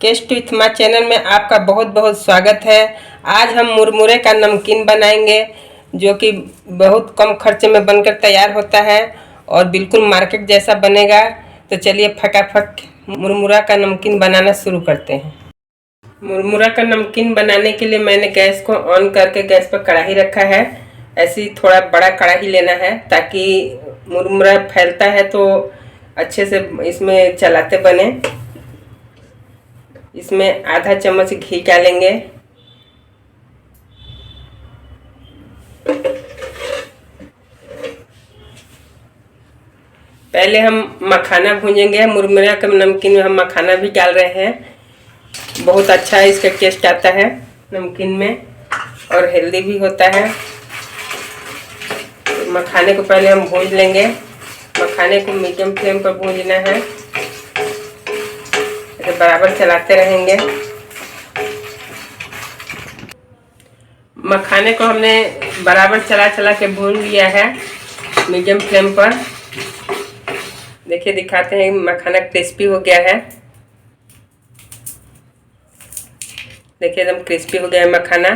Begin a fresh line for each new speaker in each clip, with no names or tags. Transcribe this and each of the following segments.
Test with my channel में आपका बहुत बहुत स्वागत है। आज हम मुरमुरे का नमकीन बनाएंगे जो कि बहुत कम खर्चे में बनकर तैयार होता है और बिल्कुल मार्केट जैसा बनेगा। तो चलिए फटाफट मुरमुरा का नमकीन बनाना शुरू करते हैं। मुरमुरा का नमकीन बनाने के लिए मैंने गैस को ऑन करके गैस पर कढ़ाई रखा है। ऐसे ही थोड़ा बड़ा कढ़ाई लेना है ताकि मुरमुरा फैलता है तो अच्छे से इसमें चलाते बने। इसमें आधा चम्मच घी डालेंगे। पहले हम मखाना भूनेंगे। मुरमुरा के नमकीन में हम मखाना भी डाल रहे हैं। बहुत अच्छा इसका टेस्ट आता है नमकीन में और हेल्दी भी होता है। मखाने को पहले हम भून लेंगे। मखाने को मीडियम फ्लेम पर भूनना है, बराबर चलाते रहेंगे। मखाने को हमने बराबर चला चला के भून लिया है मीडियम फ्लेम पर। देखिए दिखाते हैं, मखाना क्रिस्पी हो गया है। देखिए एकदम क्रिस्पी हो गया है मखाना।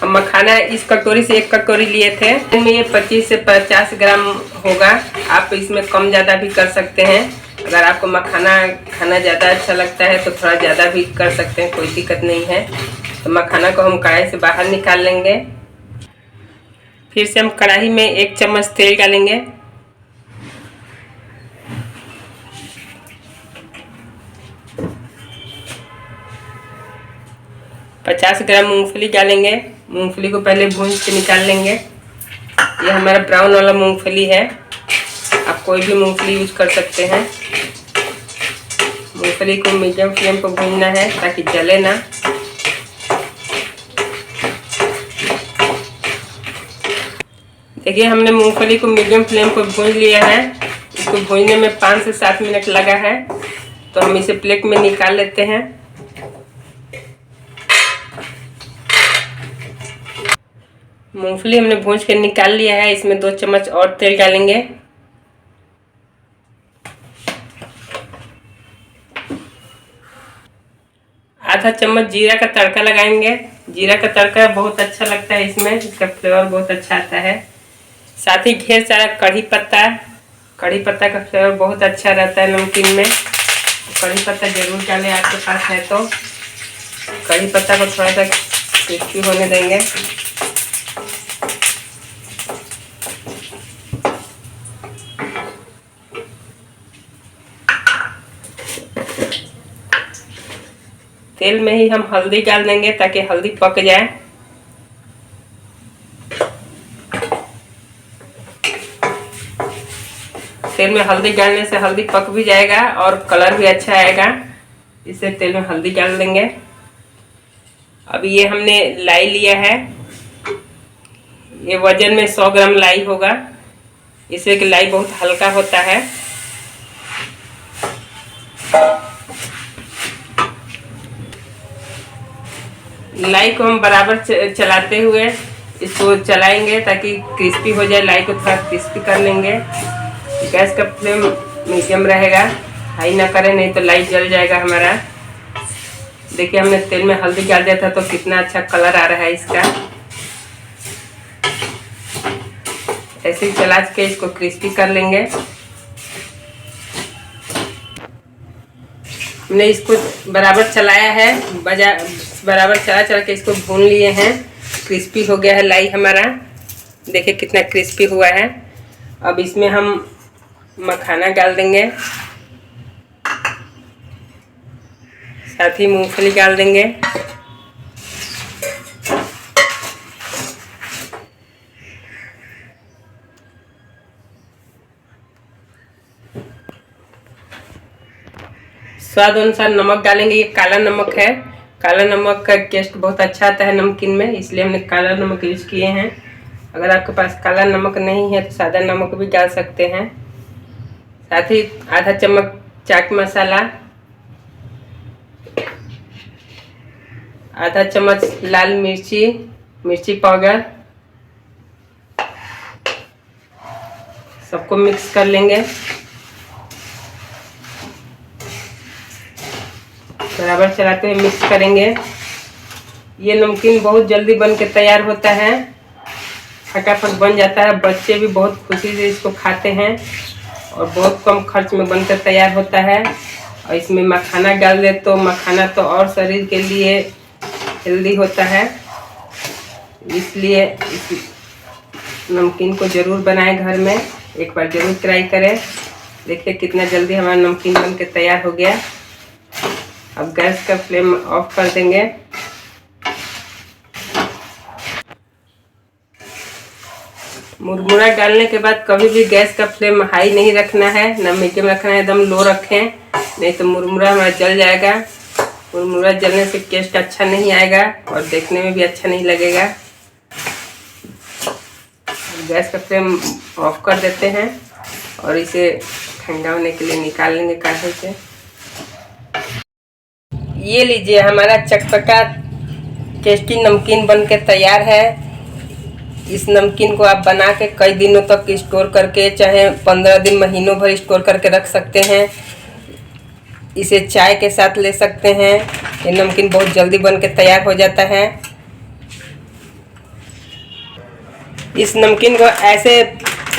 हम मखाना इस कटोरी से 1 कटोरी लिए थे। इनमें ये 25 से 50 ग्राम होगा। आप इसमें कम ज़्यादा भी कर सकते हैं। अगर आपको मखाना खाना ज़्यादा अच्छा लगता है तो थोड़ा ज़्यादा भी कर सकते हैं, कोई दिक्कत नहीं है। तो मखाना को हम कढ़ाई से बाहर निकाल लेंगे। फिर से हम कढ़ाई में 1 चम्मच तेल डालेंगे। पचास ग्राम मूंगफली डालेंगे। मूंगफली को पहले भून के निकाल लेंगे। ये हमारा ब्राउन वाला मूंगफली है। आप कोई भी मूंगफली यूज कर सकते हैं। मूंगफली को मीडियम फ्लेम पर भूनना है ताकि जले ना। देखिए हमने मूंगफली को मीडियम फ्लेम पर भून लिया है। इसको भूनने में 5 से 7 मिनट लगा है। तो हम इसे प्लेट में निकाल लेते हैं। मूंगफली हमने भून के निकाल लिया है। इसमें 2 चम्मच और तेल डालेंगे। आधा चम्मच जीरा का तड़का लगाएंगे। जीरा का तड़का बहुत अच्छा लगता है, इसमें इसका फ्लेवर बहुत अच्छा आता है। साथ ही ढेर सारा कढ़ी पत्ता का फ्लेवर बहुत अच्छा रहता है नमकीन में। कढ़ी पत्ता जरूर डालें, आपके पास है तो। कढ़ी पत्ता को थोड़ा सा क्रिस्पी होने देंगे। तेल में ही हम हल्दी डाल देंगे ताकि हल्दी पक जाए। तेल में हल्दी डालने से हल्दी पक भी जाएगा और कलर भी अच्छा आएगा। इसे तेल में हल्दी डाल देंगे। अब ये हमने लाई लिया है। ये वजन में 100 ग्राम लाई होगा। इससे कि लाई बहुत हल्का होता है। लाई को हम बराबर चलाते हुए इसको चलाएंगे ताकि क्रिस्पी हो जाए। लाई को थोड़ा क्रिस्पी कर लेंगे। गैस का फ्लेम मीडियम रहेगा, हाई ना करें नहीं तो लाई जल जाएगा हमारा। देखिए हमने तेल में हल्दी डाल दिया था तो कितना अच्छा कलर आ रहा है इसका। ऐसे ही चला के इसको क्रिस्पी कर लेंगे। हमने इसको बराबर चलाया है, बराबर चला के इसको भून लिए हैं। क्रिस्पी हो गया है लाई हमारा। देखिए कितना क्रिस्पी हुआ है। अब इसमें हम मखाना डाल देंगे, साथ ही मूंगफली डाल देंगे। स्वाद अनुसार नमक डालेंगे। ये काला नमक है। काला नमक का टेस्ट बहुत अच्छा आता है नमकीन में, इसलिए हमने काला नमक यूज किए हैं। अगर आपके पास काला नमक नहीं है तो सादा नमक भी डाल सकते हैं। साथ ही आधा चम्मच चाट मसाला, आधा चम्मच लाल मिर्ची पाउडर, सबको मिक्स कर लेंगे। बराबर चलाते हुए मिक्स करेंगे। ये नमकीन बहुत जल्दी बन के तैयार होता है, फटाफट बन जाता है। बच्चे भी बहुत खुशी से इसको खाते हैं और बहुत कम खर्च में बनकर तैयार होता है। और इसमें मखाना डाल दे तो मखाना तो और शरीर के लिए हेल्दी होता है, इसलिए इस नमकीन को ज़रूर बनाएं घर में, एक बार ज़रूर ट्राई करें। देखिए कितना जल्दी हमारा नमकीन बन के तैयार हो गया। अब गैस का फ्लेम ऑफ कर देंगे। मुरमुरा डालने के बाद कभी भी गैस का फ्लेम हाई नहीं रखना है, ना मीडियम रखना है, एकदम लो रखें, नहीं तो मुरमुरा हमारा जल जाएगा। मुरमुरा जलने से टेस्ट अच्छा नहीं आएगा और देखने में भी अच्छा नहीं लगेगा। गैस का फ्लेम ऑफ कर देते हैं और इसे ठंडा होने के लिए निकाल लेंगे कढ़ाई से। ये लीजिए हमारा चटपटा टेस्टी नमकीन बन के तैयार है। इस नमकीन को आप बना के कई दिनों तक स्टोर करके, चाहे 15 दिन महीनों भर स्टोर करके रख सकते हैं। इसे चाय के साथ ले सकते हैं। ये नमकीन बहुत जल्दी बन के तैयार हो जाता है। इस नमकीन को ऐसे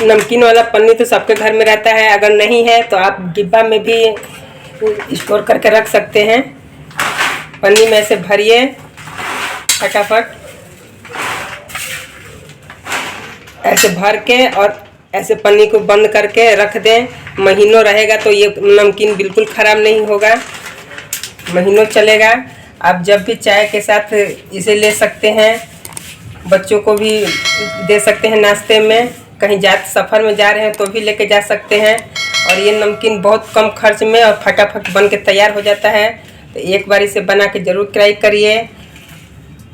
नमकीन वाला पन्नी तो सबके घर में रहता है, अगर नहीं है तो आप डिब्बा में भी स्टोर करके रख सकते हैं। पन्नी में ऐसे भरिए फटाफट, ऐसे भर के और ऐसे पन्नी को बंद करके रख दें। महीनों रहेगा तो ये नमकीन बिल्कुल ख़राब नहीं होगा, महीनों चलेगा। आप जब भी चाय के साथ इसे ले सकते हैं, बच्चों को भी दे सकते हैं नाश्ते में, कहीं सफ़र में जा रहे हैं तो भी लेके जा सकते हैं। और ये नमकीन बहुत कम खर्च में और फटाफट बन के तैयार हो जाता है। तो एक बार इसे बना के ज़रूर ट्राई करिए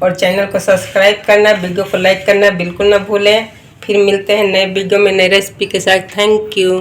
और चैनल को सब्सक्राइब करना, वीडियो को लाइक करना बिल्कुल ना भूलें। फिर मिलते हैं नए वीडियो में नई रेसिपी के साथ। Thank you.